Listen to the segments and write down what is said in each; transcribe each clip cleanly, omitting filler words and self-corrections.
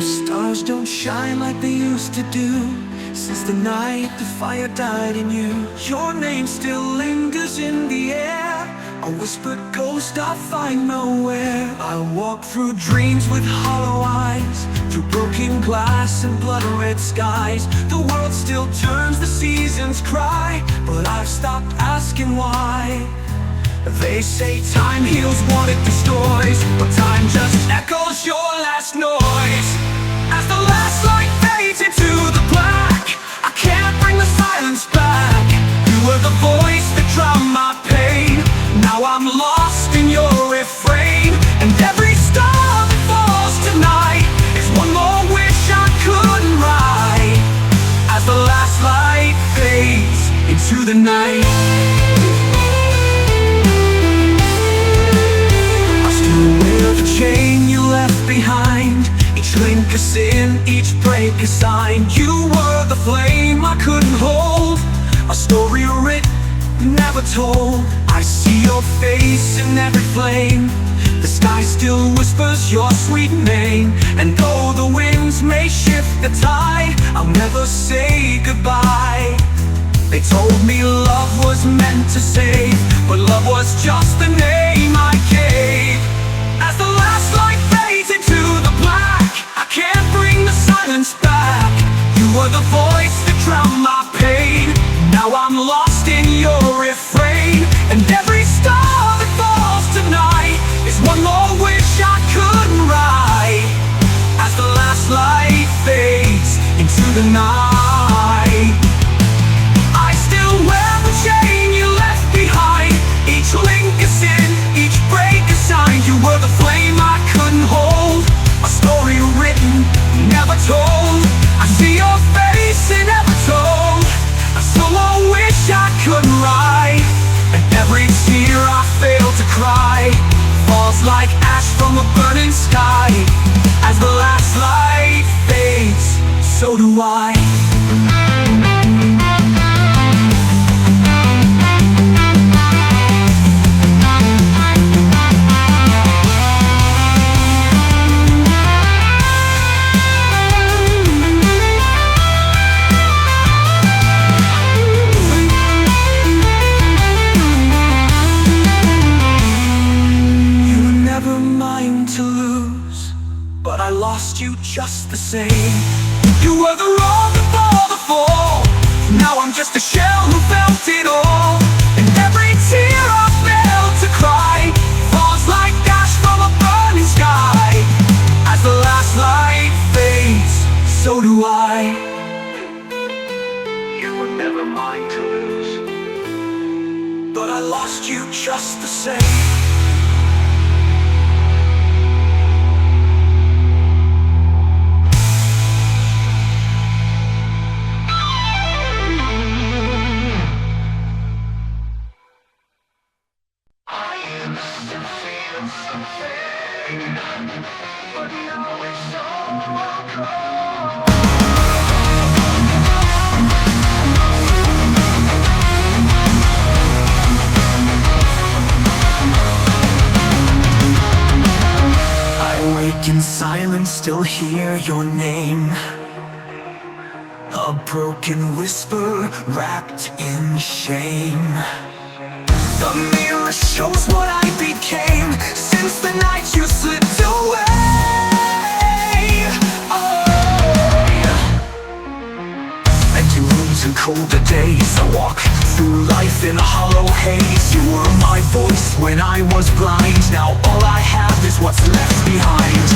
Stars don't shine like they used to do since the night the fire died in you. Your name still lingers in the air, a whispered ghost I find nowhere. I walk through dreams with hollow eyes, through broken glass and blood-red skies. The world still turns, the seasons cry, but I've stopped asking why. They say time heals what it destroys, but time just echoes your last noise. As the last light fades into the black, I can't bring the silence back. You were the voice that drowned my pain. Now I'm lost in your refrain, and every star that falls tonight is one more wish I couldn't write. As the last light fades into the night, I still wear the chain you left behind. Each link a sin, each break a sign. You were the flame I couldn't hold, a story written, never told. I see your face in every flame, the sky still whispers your sweet name. And though the winds may shift the tide, I'll never say goodbye. They told me love was meant to save, but love was just the name I gave. As the last light fades into the black, I can't bring the silence back. You were the voice that drowned my pain. Now I'm lost in your refrain, and every star that falls tonight is one more wish I couldn't write. As the last light fades into the night, I still wear the chain you left behind. Each link a sin, each break a sign. You were the flame I couldn't hold, a story written, never told. I see your face in every tone, a solo wish I couldn't write. And every tear I fail to cry falls like ash from a burning sky. As the last light fades, so do I. But I lost you just the same. You were the rock before the fall. Now I'm just a shell who felt it all. And every tear I failed to cry falls like ash from a burning sky. As the last light fades, so do I. You were never mine to lose, but I lost you just the same. But now it's all gone. I wake in silence, still hear your name, a broken whisper wrapped in shame. The mirror shows what I became since the night you slipped away. Oh, empty rooms and colder days, I walk through life in a hollow haze. You were my voice when I was blind. Now all I have is what's left behind.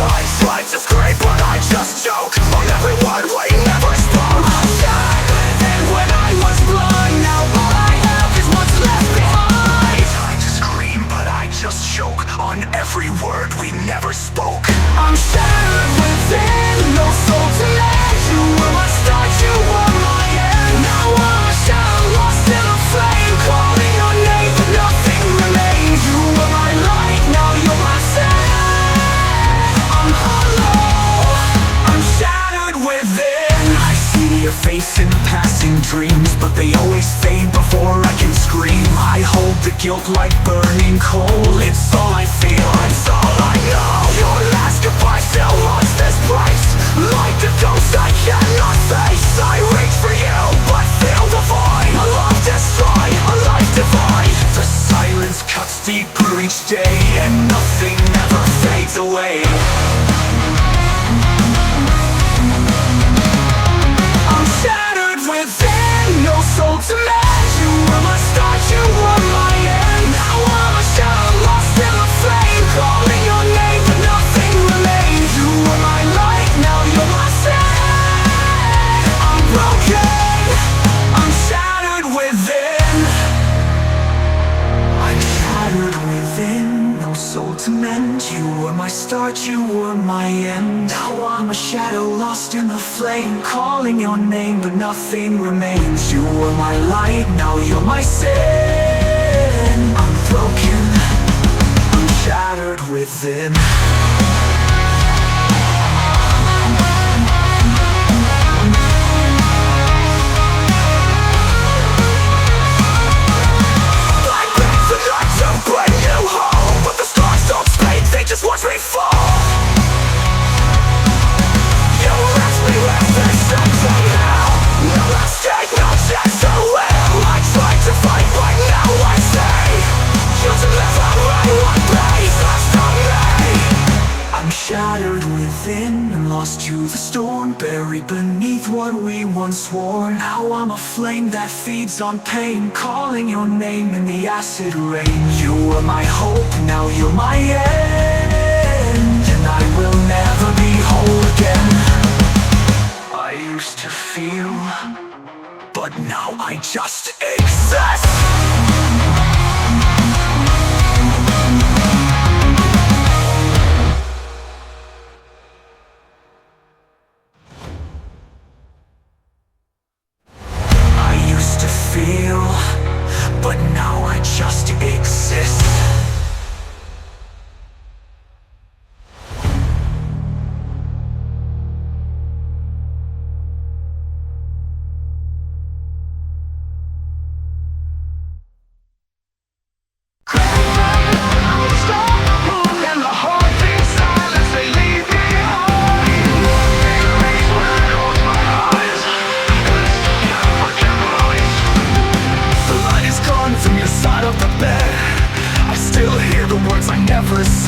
I tried to scrape, but I just choke on every word we never spoke. I died within when I was blind. Now all I have is what's left behind. I tried to scream, but I just choke on every word we never spoke. I'm shattered within, no soul to lend. You were my start, you were my end. Now I'm a shadow lost in a flame, calling your name, but nothing remains. You were my light, now you're my sin. I'm hollow, I'm shattered within. I see your face in passing dreams, but they always fade before I can scream. I hold the guilt like burning coal. It's all I feel, it's all I know. Your last goodbye still haunts this breaks. Like the ghost I cannot face, I reach for you, but feel the void. A love destroy, a life divide. The silence cuts deeper each day, and nothing ever fades away. I'm shattered within, no soul to mend. You were my start, you were my end. Now I'm a shadow lost in a flame, calling your name but nothing remains. You were my light, now you're my sin. I'm broken, I'm shattered within. I'm shattered within, no soul to mend. You were my start, you were my end. Now I'm a shadow lost in the flame, calling your name but nothing remains. You were my light, now you're my sin. I'm broken, I'm shattered within. I beg the night to bring you home, but the stars don't speak, they just watch me fall. You left me with this sense of now. No escape, no chance to live. I tried to fight, but now I say you deliver my one place left on me. I'm shattered within and lost to the storm, buried beneath what we once wore. Now I'm a flame that feeds on pain, calling your name in the acid rain. You were my hope, now you're my end, and I will never be whole again. I used to feel, but now I just exist. I used to feel, but now I just exist.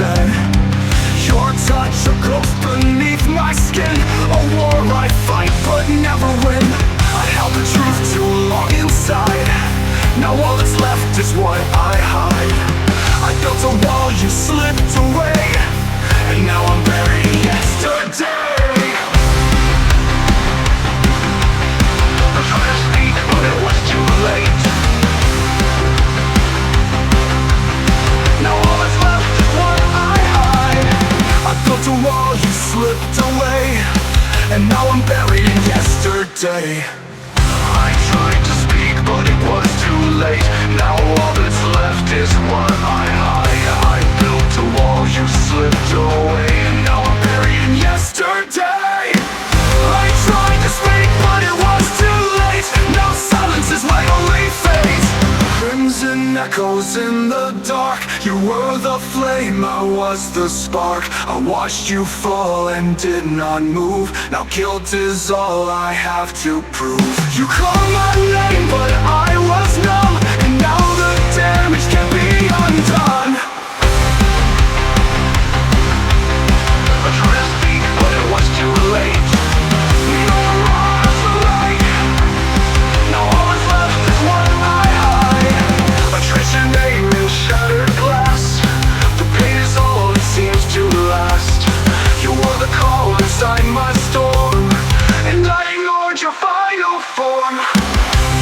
Said your touch, a ghost beneath my skin. A war I fight but never win. I held the truth too long inside. Now all that's left is what I hide. I built a wall, you slipped away, and now I'm buried in yesterday. I tried to speak, but it was too late. Now all that's left is what I hide. I built a wall, you slipped away, and now I'm buried in yesterday. I tried to speak, but it was too late. Now all that's left is what I hide. I built a wall, you slipped away, and now I'm buried in yesterday. I tried to speak, but it was too late. Now silence is my only fate. Crimson echoes in the dark. You were the flame, I was the spark. I watched you fall and did not move. Now guilt is all I have to prove. You called my name, but I was numb, and now the damage can be undone. I tried to speak, but it was too late. No wrongs alike. Now all that's left is what I hide. A trace your name in shattered glass. The pain is all it seems to last. You were the call inside my storm, and I ignored your final form.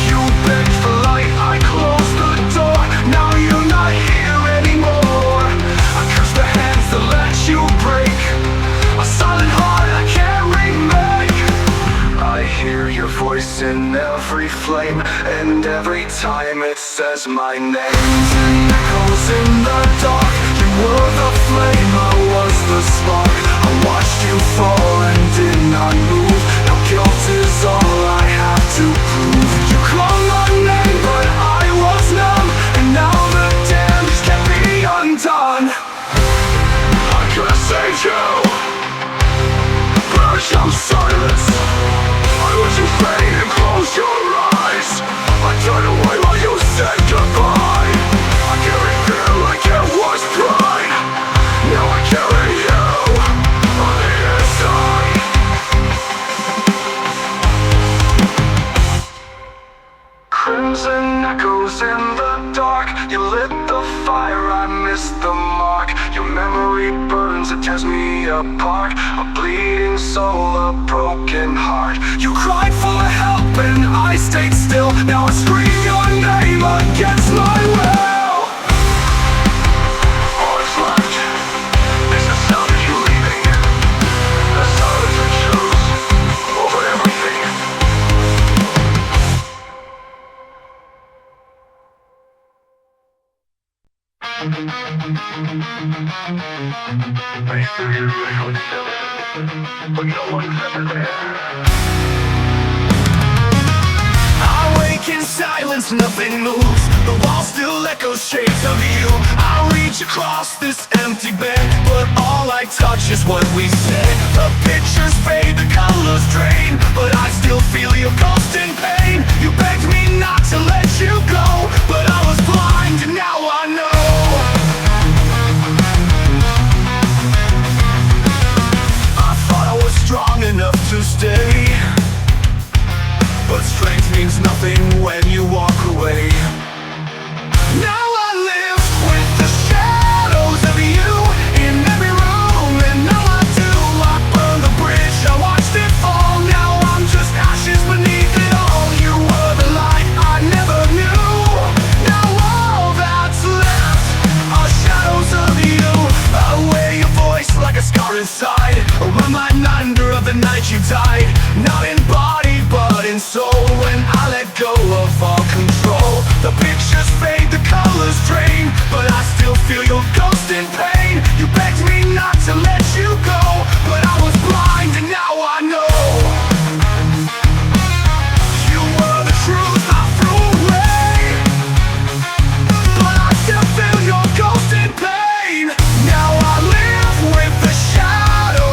You begged for light, I closed the door. Now you're not here anymore. I curse the hands that let you break. A silent heart I can't remake. I hear your voice in every flame, and every time it says my name. And echoes in the dark. You were the flame, I was the spark. I watched you fall and did not move. Now guilt is all I have to prove. You called my name, but I was numb, and now the damage can be undone. I could have saved you, become silence. I let you fade and close your eyes. I turn away while you said goodbye. I carry fear like it was pride. Now I carry you on the inside. Crimson echoes in the dark. You lit the fire, I missed the mark. Your memory burns, it tears me apart. A bleeding soul, a broken heart. You cried for help and I stayed still. Now I scream your name against my will. All that's left is the sound of you leaving. The silence I chose over everything. I hear your footsteps, but no one's ever there. I wake in silence, nothing moves. The wall still echoes shapes of you. I reach across this empty bed, but all I touch is what we said. The pictures fade, the colors drain, but I still feel your ghost in pain. You begged me not to let you go, but I was blind and now I know. Strong enough to stay, but strength means nothing when you walk away. Now I live with the shadows of you in every room, and all I do, I burn the bridge, I watched it fall. Now I'm just ashes beneath it all. You were the light I never knew. Now all that's left are shadows of you. I wear your voice like a scar inside. Reminder of the night you died. Not in body but in soul. When I let go of all control, the pictures fade, the colors drain, but I still feel your ghost in pain. You begged me not to let you go, but I was blind and now I know. You were the truth I threw away, but I still feel your ghost in pain. Now I live with the shadow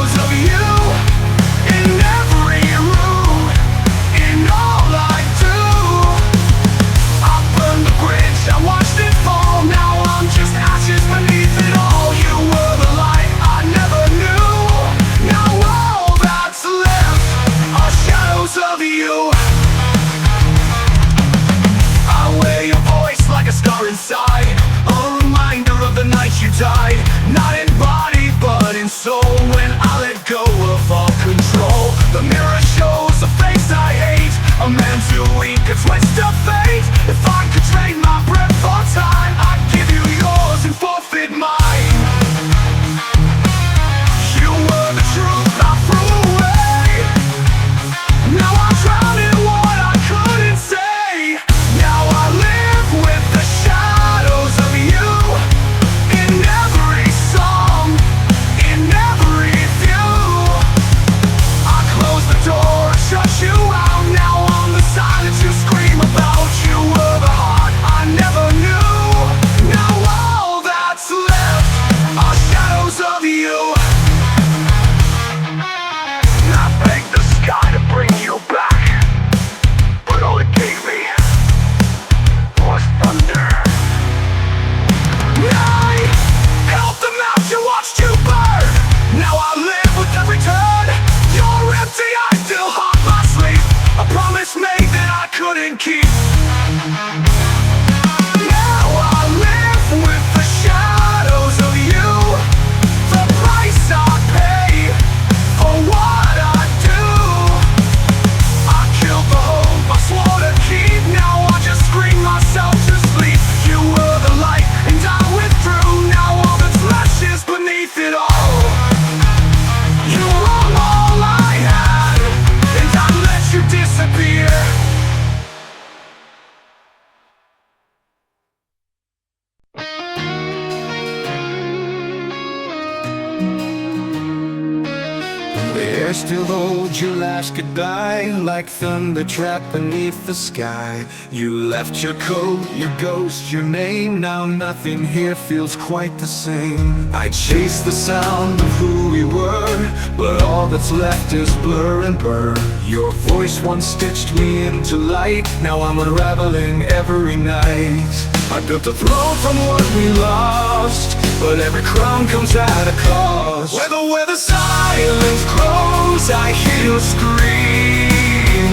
hair still holds your last goodbye, like thunder trapped beneath the sky. You left your coat, your ghost, your name. Now nothing here feels quite the same. I chase the sound of who we were, but all that's left is blur and burr. Your voice once stitched me into light, now I'm unraveling every night. I built a throne from what we lost, but every crown comes at a cost. Where the silence grows, I hear you scream,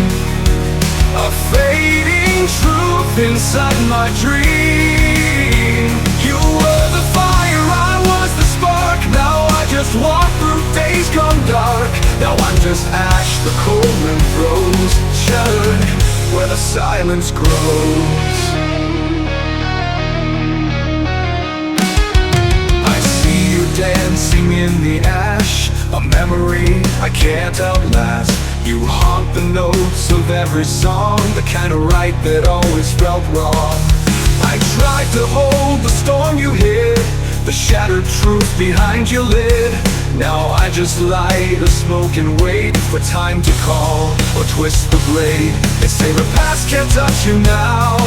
a fading truth inside my dream. You were the fire, I was the spark. Now I just walk through days gone dark. Now I'm just ash, the cold wind throws, shattered where the silence grows. Dancing in the ash, a memory I can't outlast. You haunt the notes of every song, the kind of right that always felt wrong. I tried to hold the storm you hid, the shattered truth behind your lid. Now I just light a smoke and wait for time to call or twist the blade. They say the past can't touch you now,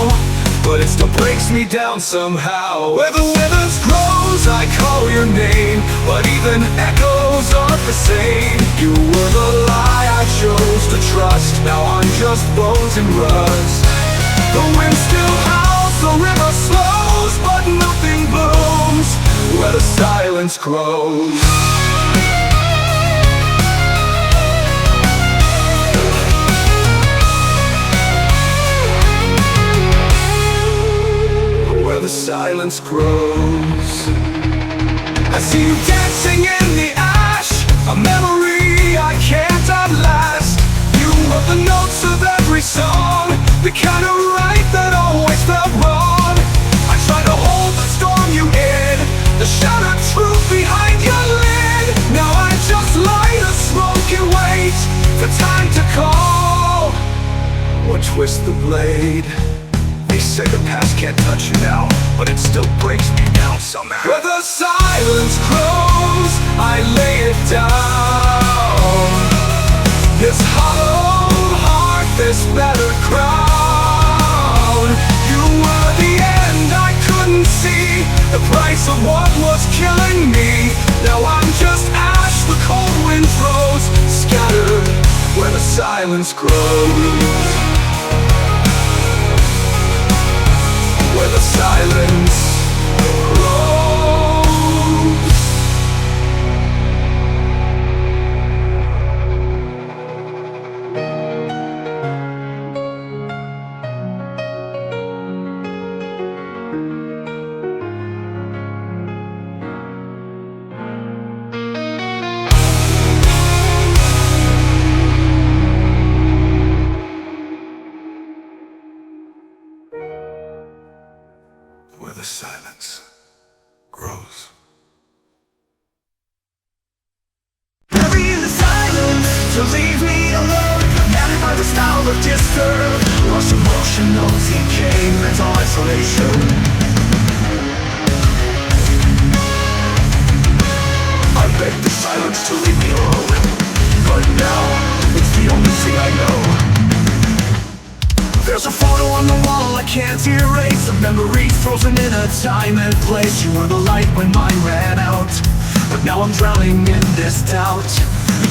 but it still breaks me down somehow. Where the withers grows, I call your name, but even echoes aren't the same. You were the lie I chose to trust, now I'm just bones and rust. The wind still howls, the river slows, but nothing blooms where the silence grows. The silence grows. I see you dancing in the ash, a memory I can't outlast. You were the notes of every song, the kind of right that always felt wrong. I try to hold the storm you hid, the shattered truth behind your lid. Now I just light a smoke and wait for time to call or twist the blade. They say the past can't touch you now, but it still breaks me down somehow. Where the silence grows, I lay it down. This hollow heart, this battered crown. You were the end I couldn't see, the price of what was killing me. Now I'm just ash, the cold wind throws, scattered where the silence grows. Where the silence grows. Where the silence grows. Heavy in the silence, to leave me alone, commanded by the style of disturb. Lost emotional decay, mental isolation. I begged the silence to leave me alone, but now it's the only thing I know. There's a photo on the wall I can't erase, a memory frozen in a time and place. You were the light when mine ran out, but now I'm drowning in this doubt.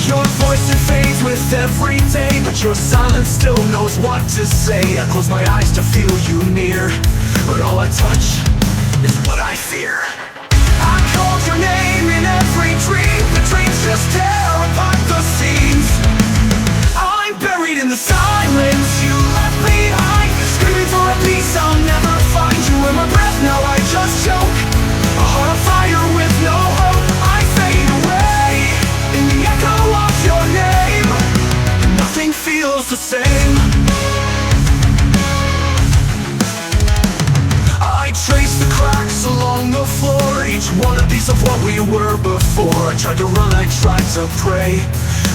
Your voice it fades with every day, but your silence still knows what to say. I close my eyes to feel you near, but all I touch is what I fear. I called your name in every dream, the dreams just tear apart the scenes. I'm buried in the silence you left behind, screaming for a peace I'll never find. You in my breath, now I just choke, a heart on fire with no hope. I fade away in the echo of your name, nothing feels the same. I trace the cracks along the floor, each one a piece of what we were before. I tried to run, I tried to pray,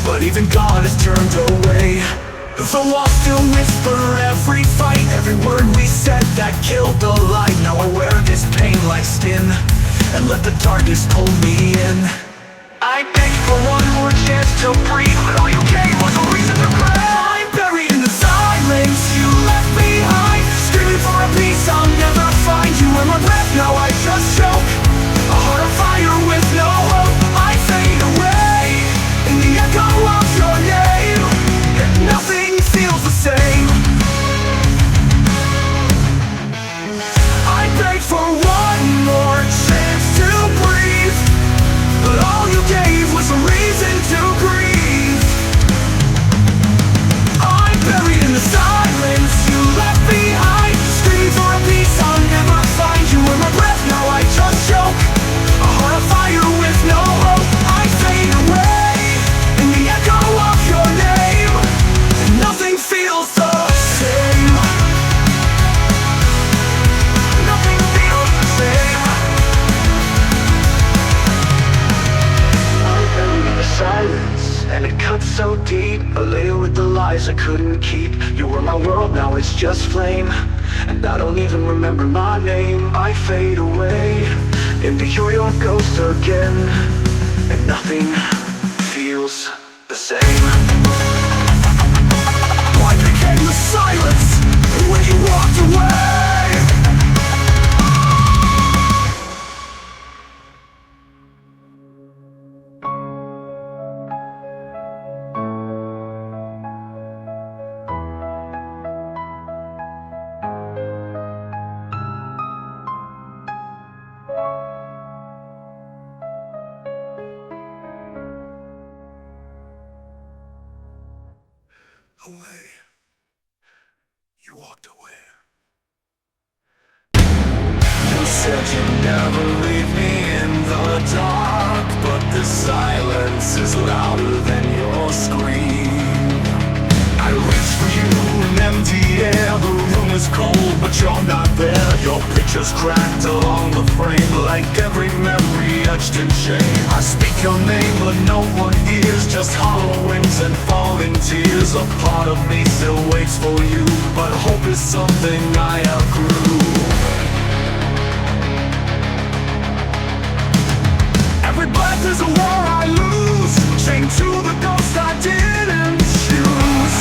but even God has turned away. The walls still whisper every fight, every word we said that killed the light. Now I wear this pain like skin, and let the darkness pull me in. I beg for one a chance to breathe, but all you gave was a reason to cry. I'm buried in the silence you left behind, screaming for a peace I'll never find. You were my breath, now I just choke. A heart of fire with no hope. I fade away in the echo of your name, and nothing feels the same. I begged for one more chance to breathe, but all you gave was a reason to grieve. I'm buried in the silence you left behind, screaming for a peace I'll never find. You were my breath, now I just choke. A heart of fire with no hope. I fade away in the echo of your name, and nothing feels the same. Nothing feels the same. I'm buried in the silence, and it cuts so deep. A layer with the lies I couldn't keep. You were my world, now it's just flame, and I don't even remember my name. I fade away into your ghost again, and nothing feels the same. Why became the silence when you walked away? Away. You walked away. You said you'd never leave me in the dark, but the silence is louder than your scream. I reach for you in empty air, the room is cold but you're not there. Your picture's cracked along the frame, like every memory etched in shame. I speak your name but no one hears, just hollow winds and falling tears. A part of me still waits for you, but hope is something I outgrew. Every breath is a war I lose, chained to the ghost I didn't choose.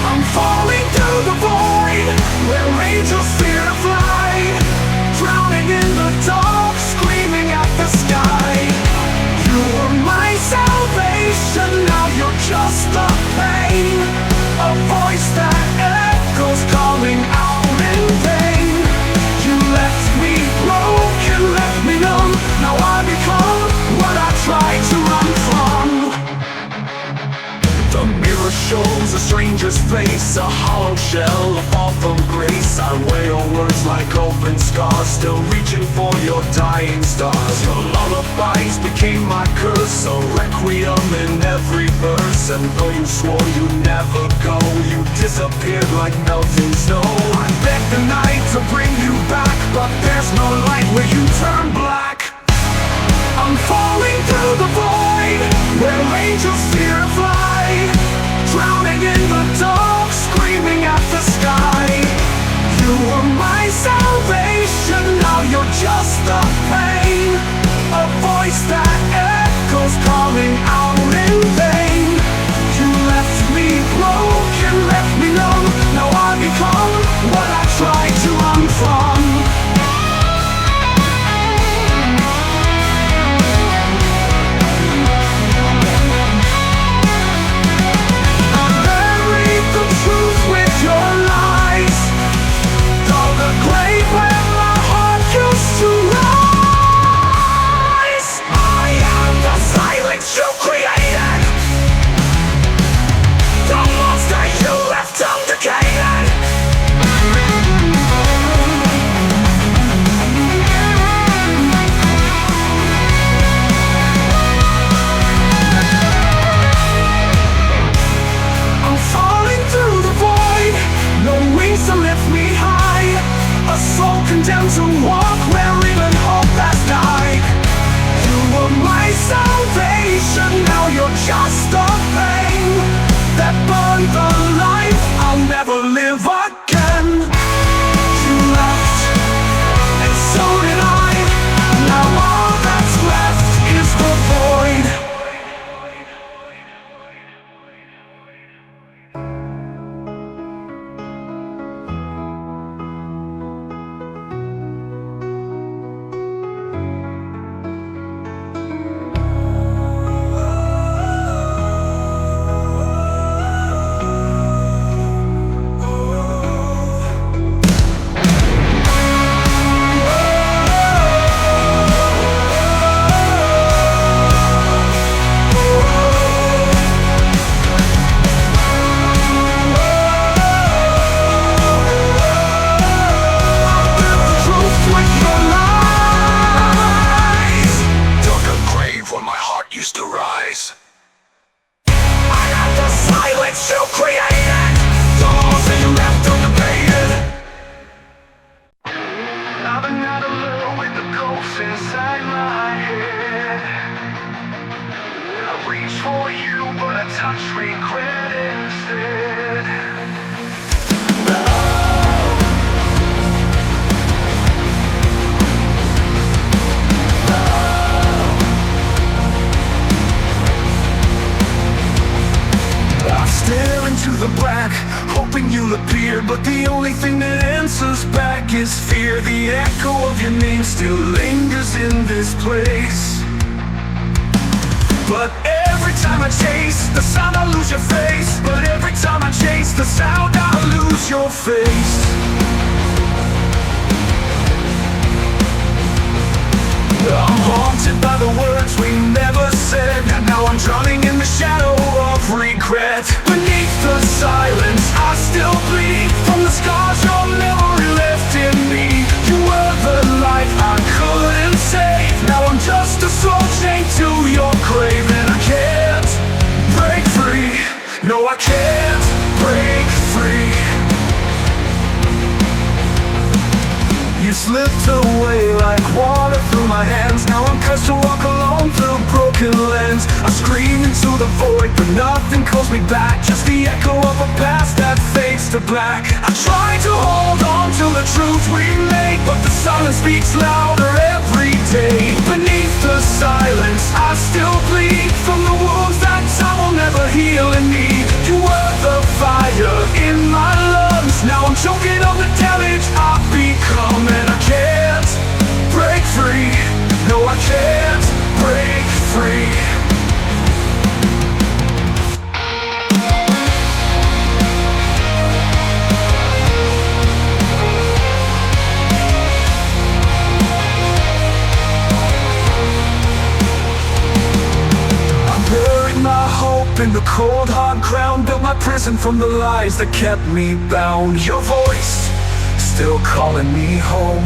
I'm falling through the void where angels fear to fly, drowning in the dark, screaming at the sky. You were my salvation, now you're just the pain, a voice that echoes calling out in vain. You left me broken, left me numb, now I become what I tried to run from. The mirror shows a stranger's face, a hollow shell, a fall from grace. I wail words like open scars, still reaching for your dying stars. Your lullabies became my curse, a requiem in every verse. And though you swore you'd never go, you disappeared like melting snow. I begged the night to bring you back, but there's no light where you turn black. I'm falling through the void where angels fear to fly, drowning in the dark, screaming at the sky. You were my salvation, now you're just the pain, a voice that echoes calling out in vain. You left me broken, left me numb, now I become what I tried to run from. touch regret instead. I stare into the black, hoping you'll appear, but the only thing that answers back is fear. The echo of your name still lingers in this place, but every time I chase the sound, I lose your face. But every time I chase the sound, I lose your face. I'm haunted by the words we never said, and now I'm drowning in the shadow of regret. Beneath the silence, I still bleed from the scars your memory left in me. You were the life I couldn't save. Now I'm just a soul chained to your grave, and I can't break free. No, I can't break free. You slipped away like water through my hands. Now I'm cursed to walk alone through broken lands. I scream into the void, but nothing calls me back. Just the echo of a past that fades to black. I try to hold on to the truth we made, but the silence speaks louder every day. Beneath the silence, I still bleed from the wounds that time will never heal in me. You were the fire in my lungs. Now I'm choking on the damage I've become, and I can't break free. No, I can't break free. In the cold hard ground, built my prison from the lies that kept me bound. Your voice still calling me home,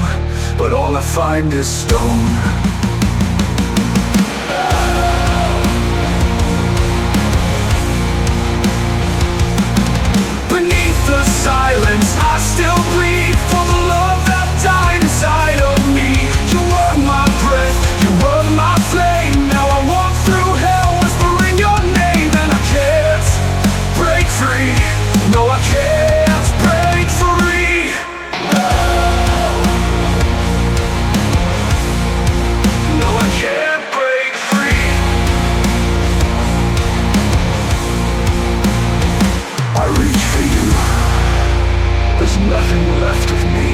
but all I find is stone. Beneath the silence, I still bleed for the love that died inside of me. You were my breath, you were my flame. Now I walk through hell whispering your name, and I can't break free. No, I can't break free. No, I can't break free. I reach for you. There's nothing left of me.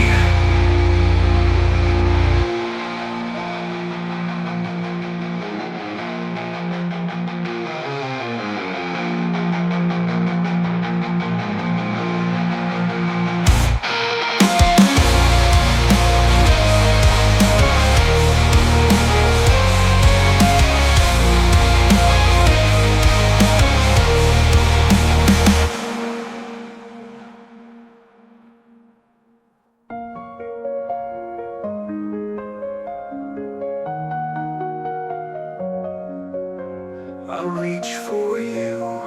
I reach for you,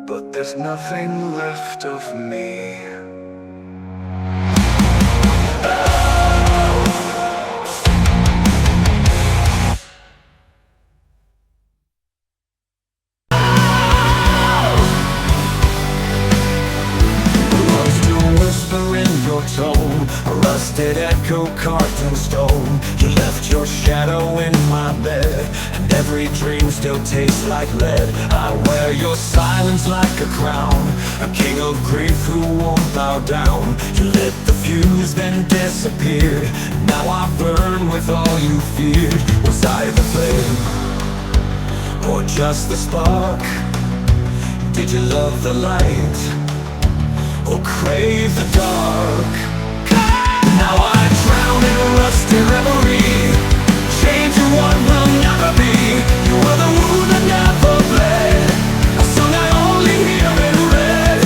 but there's nothing left of me. Tone, a rusted echo carved in stone. You left your shadow in my bed, and every dream still tastes like lead. I wear your silence like a crown, a king of grief who won't bow down. You lit the fuse, then disappeared. Now I burn with all you feared. Was I the flame, or just the spark? Did you love the light, or crave the dark? Now I drown in a rusty reverie, chained to what will never be. You were the wound that never bled, a song I only hear in red.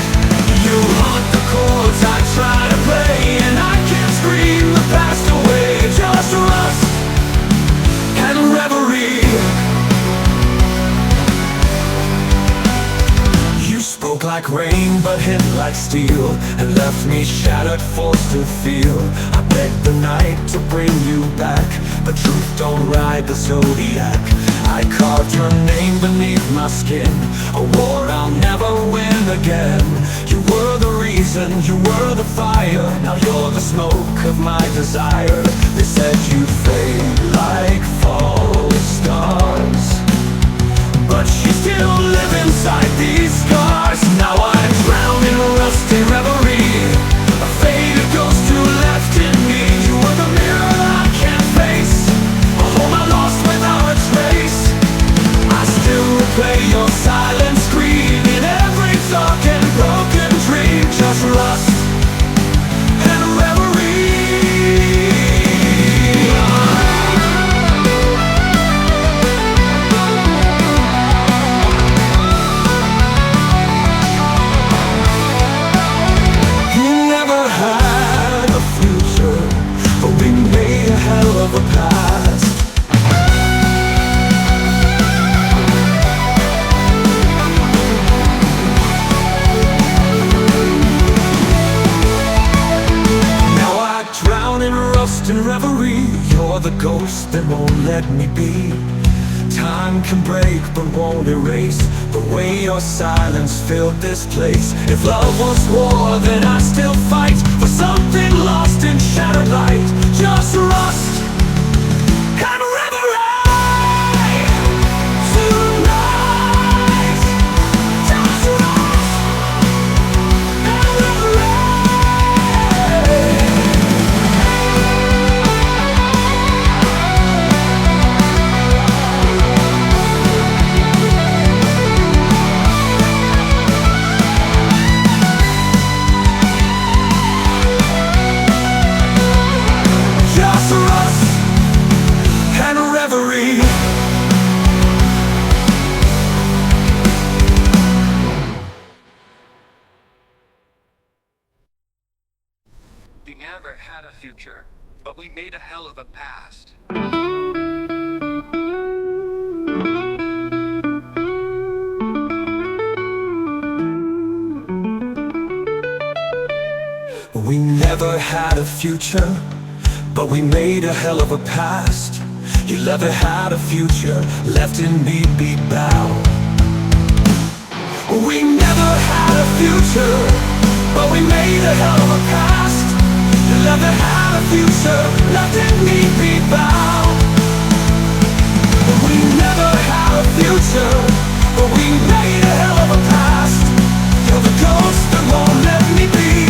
You haunt the chords I try to play, and I can't scream the past away. Just rust and reverie. Spoke like rain but hit like steel, and left me shattered, forced to feel. I begged the night to bring you back, but truth don't rise inside the zodiac. I carved your name beneath my skin, a war I'll never win again. You were the reason, you were the fire, now you're the smoke of my desire. They said you'd fade like fall stars, but you still live inside these scars. Now I drown in rusty reverie, a faded ghost who left in me. You were the mirror I can't face, a home I lost without a trace. I still replay your silent scream in every dark and broken dream. Just rust and reverie. You never had a future, but we made a hell of a past. In reverie, you're the ghost that won't let me be. Time can break but won't erase the way your silence filled this place. If love was war, then I'd still fight for something lost in shattered light. Just rust and reverie tonight. Just rust and reverie. We never had a future, but we made a hell of a past. We never had a future, but we made a hell of a past. You never had a future, left in me beat bound. We never had a future, but we made a hell of a past. You never had a future, left in me beat bound. We never had a future, but we made a hell of a past. You're the ghost that won't let me be.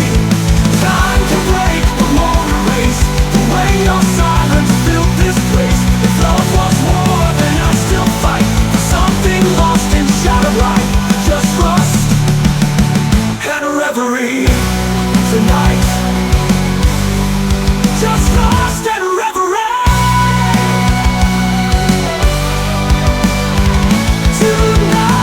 Time can break but won't erase the way your silence filled this place. If love was war, then I'd still fight for something lost in shattered light. Just rust and reverie tonight. Just rust and reverie tonight.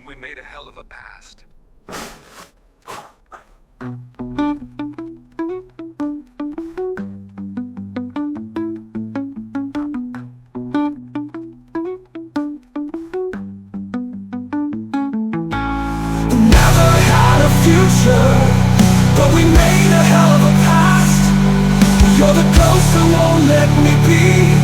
We made a hell of a past. Never had a future, but we made a hell of a past. You're the ghost that won't let me be.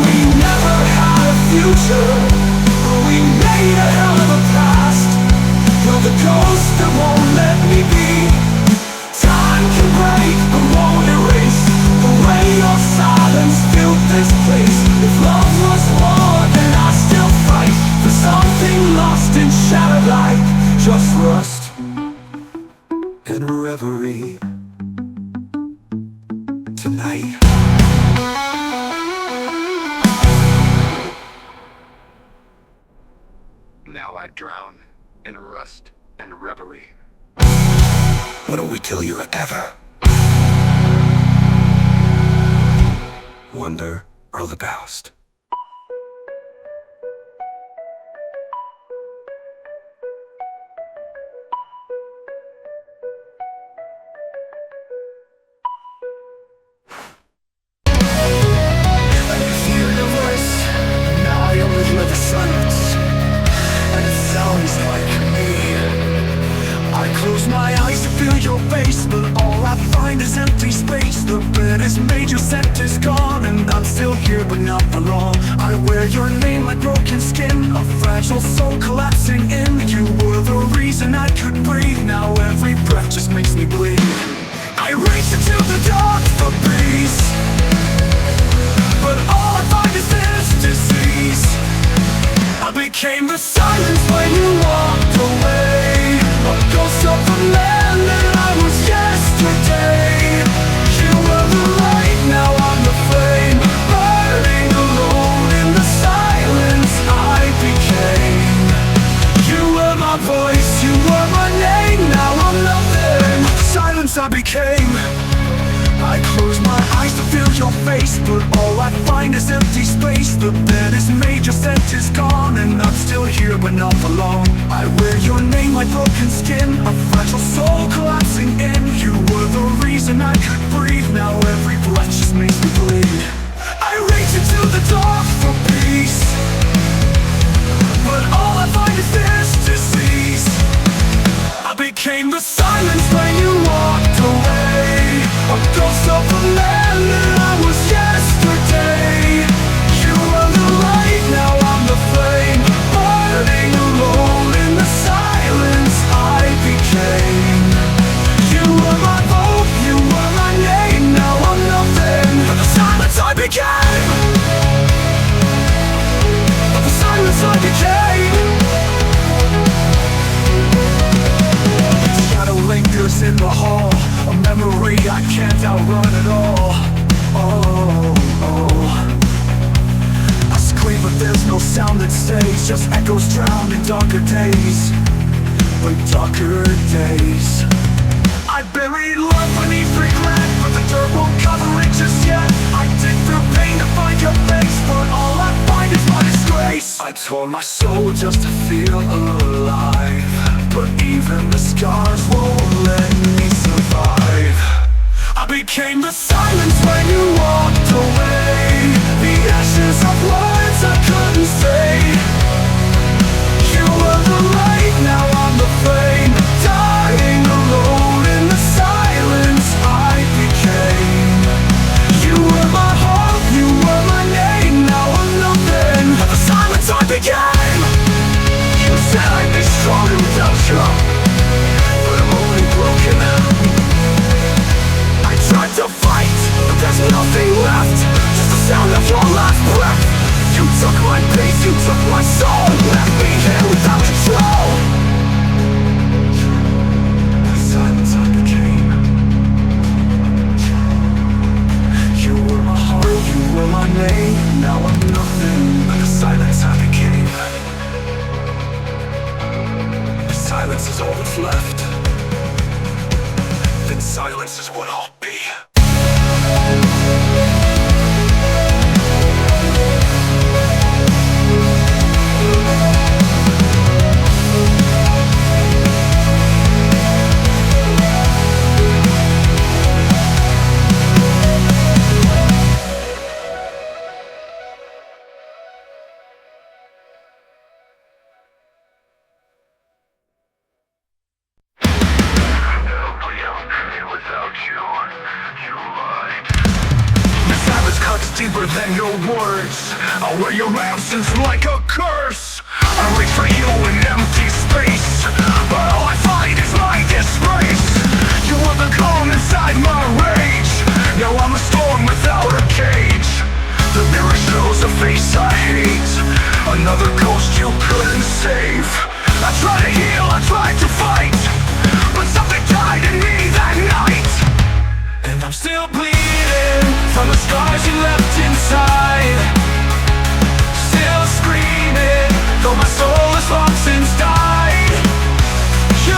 We never had a future, but we made a hell of a past. You're the ghost that won't let me be. Time can break but won't erase the way your silence filled this place. If love was war, then I'd still fight for something lost in shattered light. Just rust and reverie tonight. Now I drown in rust and reverie. Why don't we kill you ever? Wonder or the past. close my eyes to feel your face, but all I find is empty space. The bed is made, your scent is gone, and I'm still here but not for long. I wear your name like broken skin, a fragile soul collapsing in. You were the reason I could breathe, now every breath just makes me bleed. I reach into the dark for peace, but all I find is this disease. I became the silence when you walked away, a ghost of the man that I was yesterday. You were the light, now I'm the flame, burning alone in the silence I became. You were my voice, you were my name, now I'm nothing. Silence I became. I close my eyes to feel your face, but all I find is empty space. The bed is made, your scent is gone, and I'm still here but not for long. I wear your name like broken skin, a fragile soul collapsing in. You were the reason I could breathe, now every breath just makes me bleed. I reach into the dark for peace, but all I find is this disease. I became the silence when you walked away, a ghost of the man that I was yesterday. You were the light, now I'm the flame, burning alone in the silence I became. You were my hope, you were my name, now I'm nothing. But the silence I became, but the silence I became. Lingers in the hall, a memory I can't outrun at all. Oh, oh. I scream but there's no sound that stays, just echoes drowned in darker days, but darker days. I buried love beneath regret, but the dirt won't cover it just yet. I dig through pain to find your face, but all I find is my disgrace. I tore my soul just to feel alive, but even the scars won't let me survive. I became the silence when you walked away, the ashes of words I couldn't say. You were the light, now I'm the flame, dying alone in the silence I became. You were my hope, you were my name, now I'm nothing. But the silence I became. You said I'd be stronger without you, but I'm only broken out. I tried to fight, but there's nothing left, just the sound of your last breath. You took my peace, you took my soul, left me here without control. The silence I became. You were my heart, you were my name, now I'm nothing. But the silence I became. Silence is all that's left, then silence is what I'll be. Deeper than your words, I'll wear your absence like a curse. I reach for you in empty space, but all I find is my disgrace. You were the calm inside my rage, now I'm a storm without a cage. The mirror shows a face I hate, another ghost you couldn't save. I tried to heal, I tried to fight, but something died in me that night. And I'm still bleeding from the scars you left inside, still screaming, though my soul is long since died. You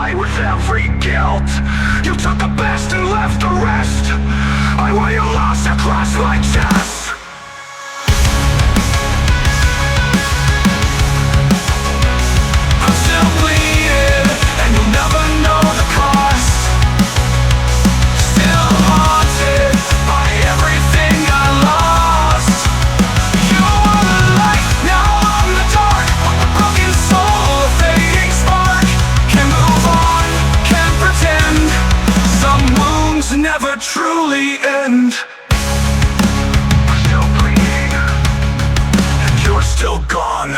lie with every guilt. You took the best and left the rest. I wear your loss across my chest. I'm still bleeding, and you'll never know the cost. Still haunted by everything I lost. You were the light, now I'm the dark. A broken soul, a fading spark. Can't move on, can't pretend. Some wounds never truly end. I'm still bleeding, and you're still gone.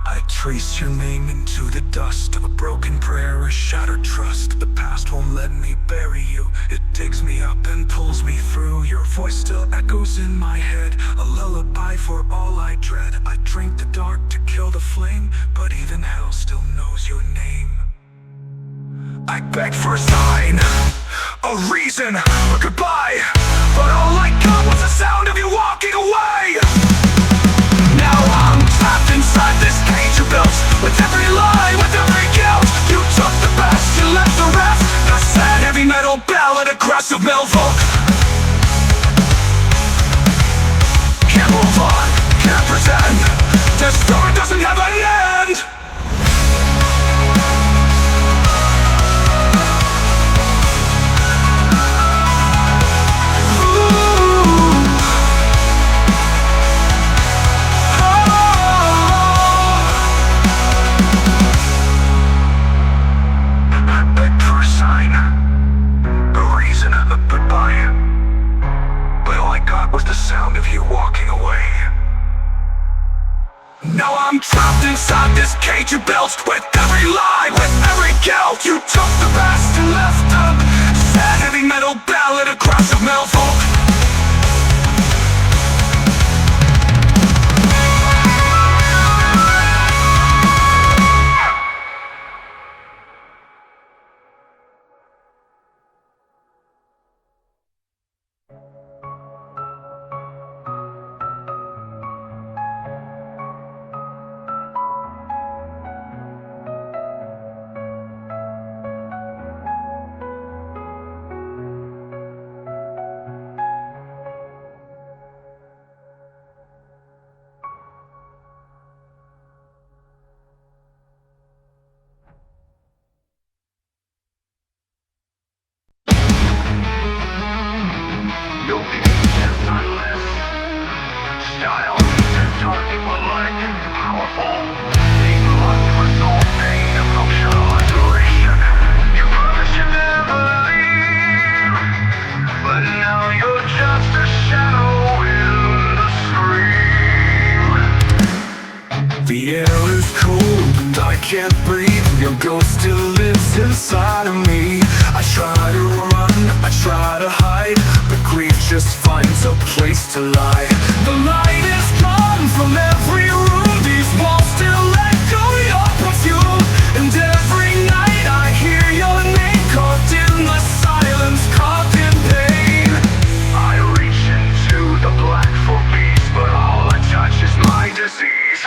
I trace your name into the dust of a broken prayer, a shattered trust. The past won't let me bury you. It digs me up and pulls me through. Your voice still echoes in my head, a lullaby for all I dread. I drink the dark to kill the flame, but even hell still knows your name. I begged for a sign, a reason, a goodbye, but all I got was the sound of you walking away. Now I'm trapped inside this cage you built, with every lie, with every guilt. You took the best, you left the rest. The sad heavy metal ballad, aggressive Melfolk. Can't move on, can't pretend. This story doesn't have an end. Now I'm trapped inside this cage you built, with every lie, with every guilt. You took the best and left the sad heavy metal ballad, aggressive Melfolk. The air is cold and I can't breathe. Your ghost still lives inside of me. I try to run, I try to hide, but grief just finds a place to lie. The light is gone from every room. These walls still echo your perfume. And every night I hear your name carved in the silence, carved in pain. I reach into the black for peace, but all I touch is my disease.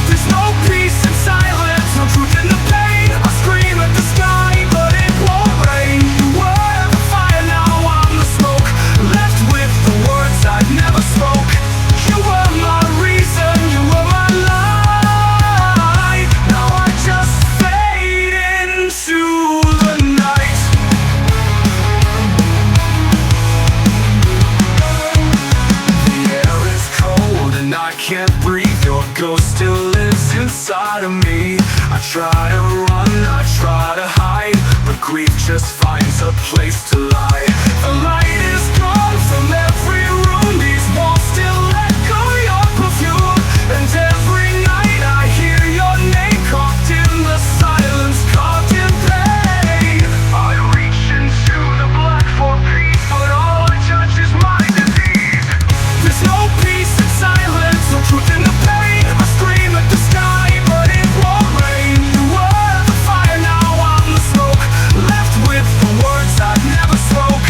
There's no peace in silence, no truth in the pain. I scream at the sky, but it won't rain. You were the fire, now I'm the smoke, left with the words I'd never spoke. just finds a place to lie. The light is gone from every room. These walls still echo your perfume. And every night I hear your name carved in the silence, carved in pain. I reach into the black for peace, but all I touch is my disease. There's no peace in silence, no truth in the pain. I scream at the sky, but it won't rain. You were the fire, now I'm the smoke, left with the words I never spoke.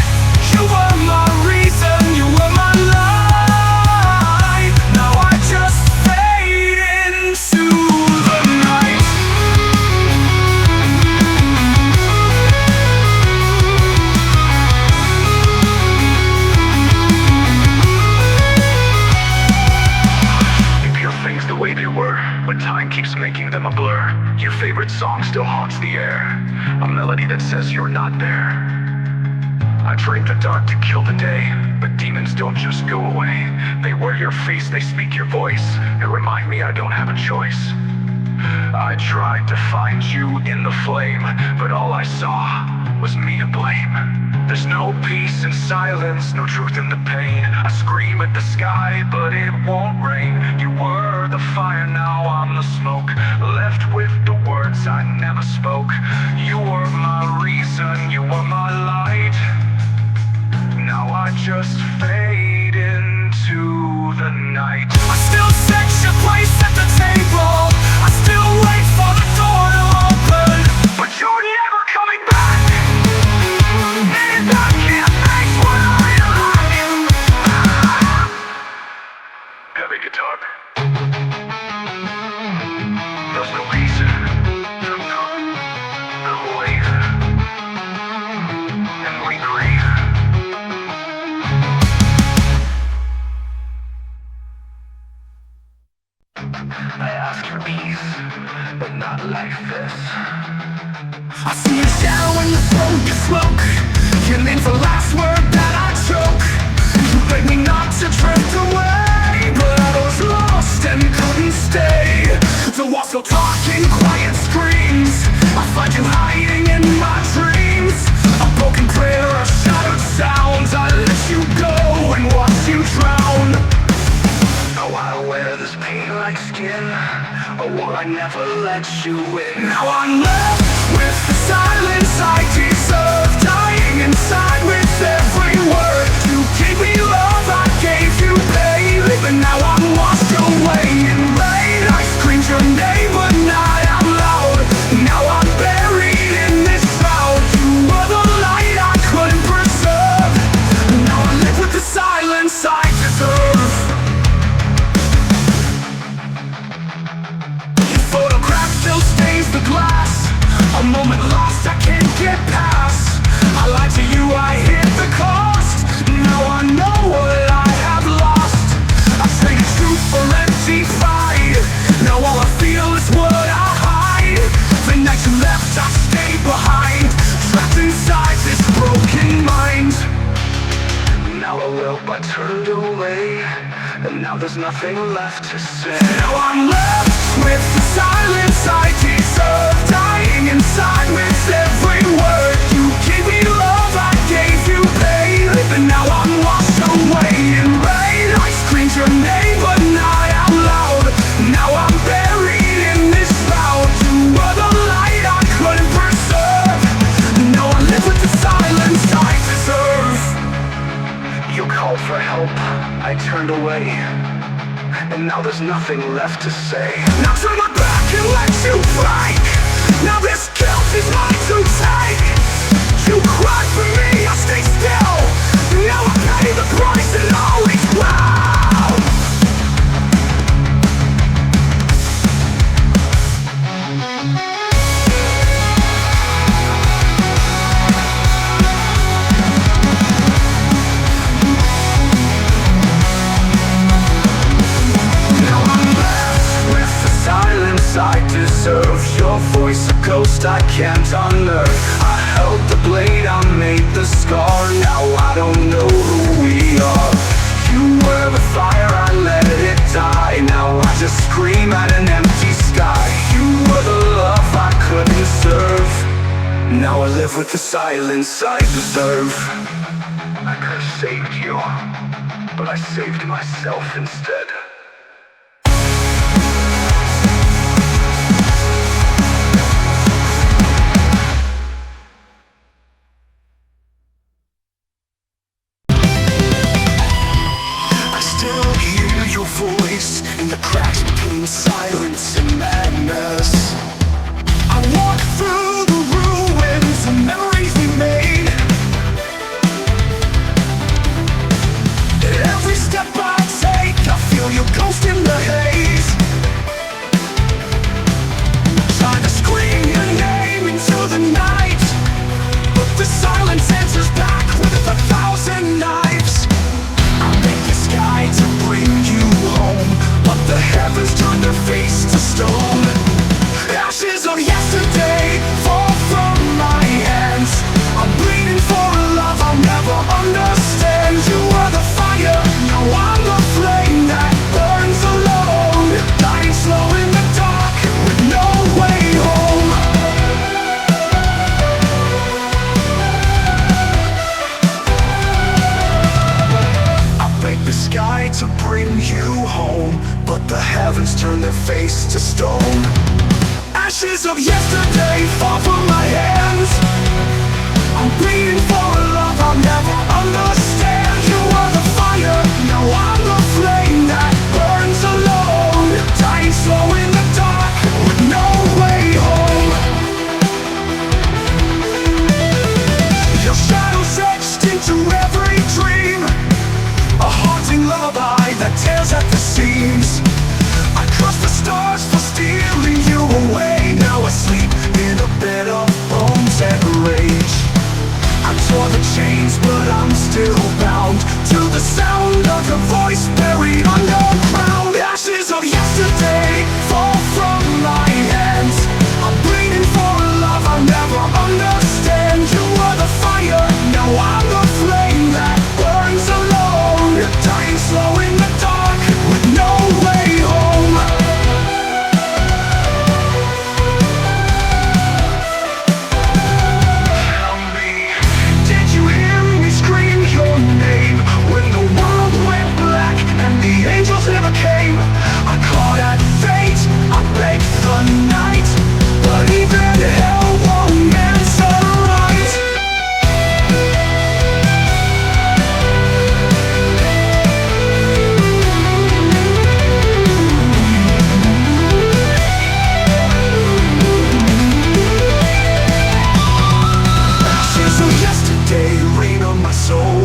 You were my reason, you were my light. Now I just fade into the night. You feel things the way they were, but time keeps making them a blur. Your favorite song still haunts the air, a melody that says you're not there. I trade the dark to kill the day, but demons don't just go away. They wear your face, they speak your voice, they remind me I don't have a choice. I tried to find you in the flame, but all I saw was me to blame. There's no peace in silence, no truth in the pain. I scream at the sky, but it won't rain. You were the fire, now I'm the smoke, left with the words I never spoke. You were my reason, you were my light. Now I just fade into the night. I still set your place at the table, I still wait for the door to open, but you're never coming back. And I can't face what I realize. Heavy guitar. There's no reason, no wait, and we grieve. I ask for peace, but not like this. I see you shadow when you smoke, you smoke. Your name's the last word that I choke. You beg me not to drift away, but I was lost and couldn't stay. The walls still talking, quiet screams. I find you hiding in my dreams. A broken prayer, a shattered sounds. I let you go and watch you drown. Now I wear this pain like skin, a war I never let you in. Now I'm left with the silence I deserve, dying inside with every word. You gave me love, I gave you pain, but now I'm washed away in rain. I screamed your name but not out loud. Now I'm buried in this crowd. You were the light I couldn't preserve. Now I live with the silence I deserve. Photograph still stains the glass, a moment lost I can't get past. I lied to you, I hit the cost. Now I know what I have lost. I traded truth for empty pride. Now all I feel is what I hide. The night you left I stayed behind, trapped inside this broken mind. Now I will but turned away, and now there's nothing left to say. Now I'm left with the silence I deserve, dying inside with every word. You gave me love, I gave you pain, but now I'm washed away in rain. I screamed your name but not out loud. Now I'm buried in this crowd. You were the light I couldn't preserve. Now I live with the silence I deserve. You called for help, I turned away, and now there's nothing left to say. Now turn my back and let you break. Now this guilt is mine to take. You cried for me, I stay still. Now I pay the price and always will. I deserve your voice, a ghost I can't unearth. I held the blade, I made the scar. Now I don't know who we are. You were the fire, I let it die. Now I just scream at an empty sky. You were the love I couldn't serve. Now I live with the silence I deserve. I could have saved you, but I saved myself instead. I still hear your voice in the cracks between silence and madness. I walk through the ruins of memories we made. Every step I take, I feel your ghost in the haze. Trying to scream your name into the night, but the silence answers back with 1,000 knives. I make the sky to bring you home, but the heavens turn their face to stone. Ashes of yesterday fall from my hands. I'm bleeding for a love I'll never understand. You were the fire, now I'm the flame that burns alone, dying slow in the dark with no way home. I beg the sky to bring you home, but the heavens turn their face to stone. Ashes of yesterday fall from my hands. I'm bleeding for a love I'll never understand. You were the fire, now I'm the flame that burns alone, dying slow in the dark with no way home. Your shadows etched into every dream, a haunting lullaby that tears at the seams. I cross the stars for stealing you away. Now I sleep in a bed of bones and rage. I tore the chains, but I'm still bound to the sound of your voice buried underground. Ashes of yesterday fall from my hands. I'm bleeding for a love I'll never understand. You were the fire, now I'm the flame that burns alone, dying slow in the dark with no way home. Tell me, did you hear me scream your name when the world went black and the angels never came? I caught at fate, I begged the night, but even hell won't answer right. Ashes of yesterday rain on my soul.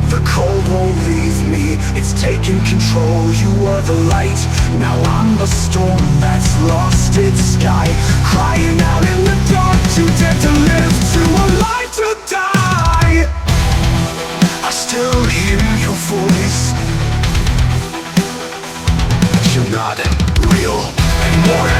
The cold won't leave me, it's taking control. You were the light, now I'm the storm that's lost its sky. Crying out in the dark, too dead to live, too alive to die. I still hear your voice, but you're not real anymore.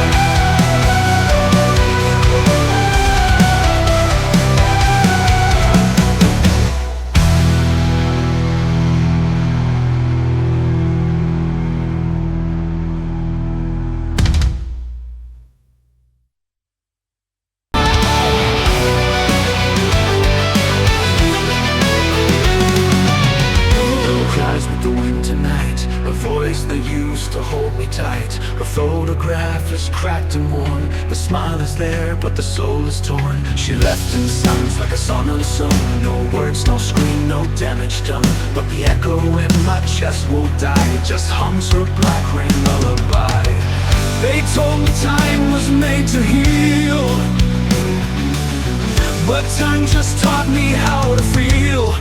Cries with the wind tonight, a voice that used to hold me tight. Her photograph is cracked and worn, the smile is there but the soul is torn. She left in silence like a song unsung. No words, no scream, no damage done, but the echo in my chest won't die. It just hums her black rain lullaby. They told me time was made to heal, but time just taught me how to feel.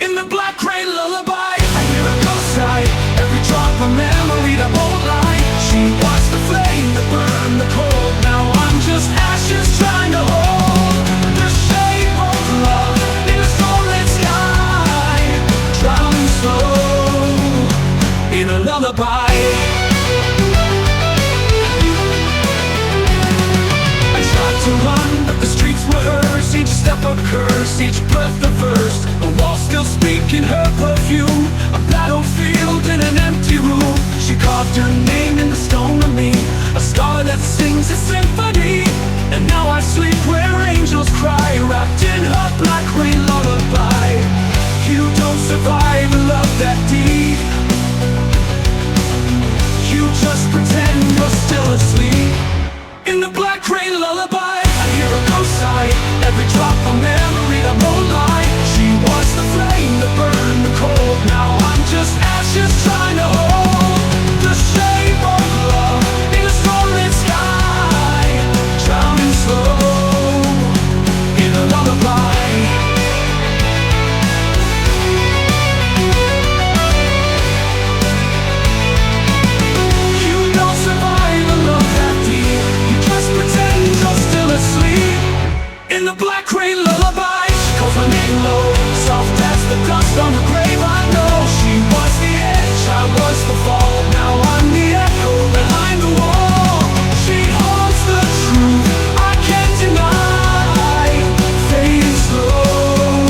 In the black rain lullaby, I hear a ghost sigh, every drop of memory that won't lie. She was the flame that burned the cold, now I'm just ashes trying to hold the shape of love in a starlit sky, drowning slow in a lullaby. I tried to run, but the streets were hers. Each step a curse, each breath a verse. The walls still speak in her perfume, a battlefield in an empty room. She carved her name in the stone of me, a star that sings a symphony, and And now I sleep where angels cry, wrapped in a black rain lullaby. You don't survive a love that deep. You just pretend you're still asleep. In the black rain lullaby, I hear a ghost sigh. Every drop of memory that won't lie. She was the flame that burned the cold. Now I'm just ashes trying to hold the shape of love in a stormlit sky, drowning slow in a lullaby. In the black rain lullaby, she calls my name low, soft as the dust on the grave. I know she was the edge, I was the fall. Now I'm the echo behind the wall. She holds the truth I can't deny, fading slow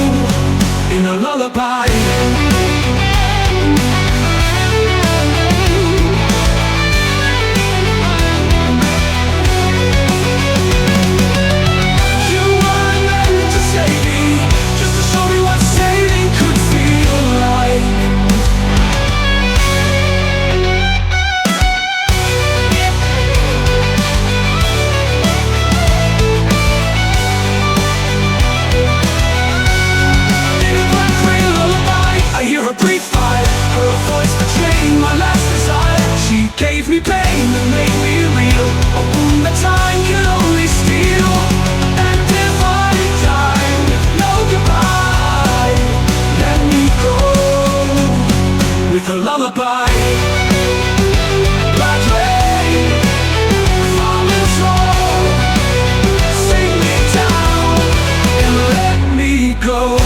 in a lullaby. Gave me pain and made me real, a wound that time can only steal. And if I die with no goodbye, let me go with a lullaby. Black rain, falling slow, sing me down and let me go.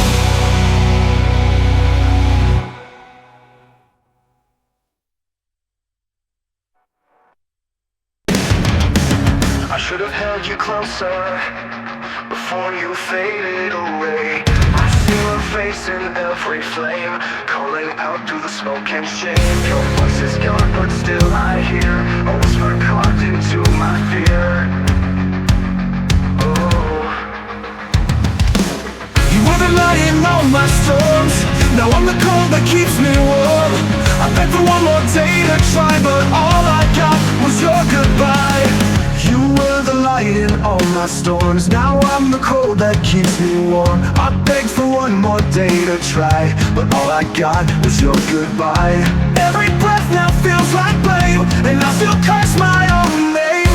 I should have held you closer before you faded away. I see your face in every flame, calling out through the smoke and shame. Your voice is gone, but still I hear a whisper carved into my fear. Oh, you were the light in all my storms. Now I'm the cold that keeps me warm. I begged for one more day to try, but all I got was your goodbye. You were the light in all my storms. Now I'm the cold that keeps me warm. I begged for one more day to try, but all I got was your goodbye. Every breath now feels like blame, and I still curse my own name.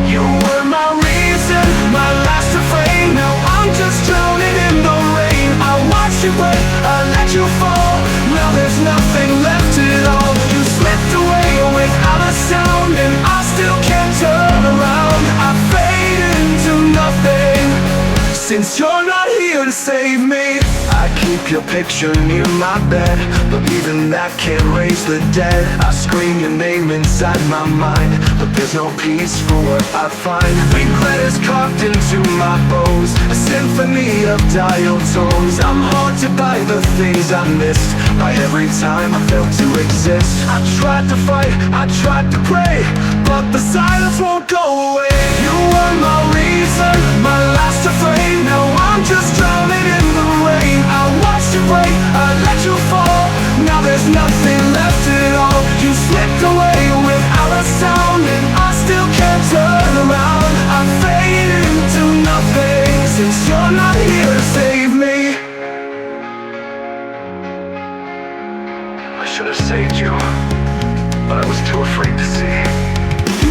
You were my reason, my last refrain. Now I'm just drowning in the rain. I watched you break, I let you fall. Now there's nothing left at all. You slipped away without a sound, and I still can't turn around. I fade into nothing since you're not here to save me. I keep your picture near my bed, but even that can't raise the dead. I scream your name inside my mind, but there's no peace for what I find. Regret is carved into my bones, a symphony of dial tones. I'm haunted by the things I missed, by every time I failed to exist. I tried to fight, I tried to pray, but the silence won't go away. You were my reason, my last refrain. Now I'm just drowning in the rain. I watched you break, I let you fall. Now there's nothing left at all. You slipped away without a sound, and I still can't turn around. I fade into nothing since you're not here to save me. I should have saved you, but I was too afraid to see.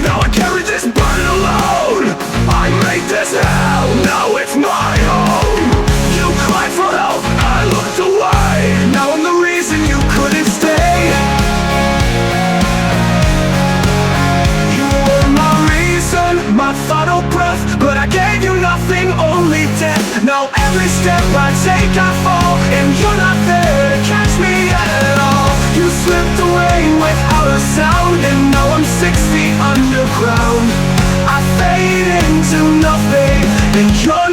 Now I carry this burden alone. I made this hell, now it's my home. You cried for help, I looked away. Now I'm the reason you couldn't stay. You were my reason, my final breath, but I gave you nothing, only death. Now every step I take I fall, and you're not there to catch me at all. You slipped away without a sound, and now I'm 6 feet underground. I fade into nothing, and you're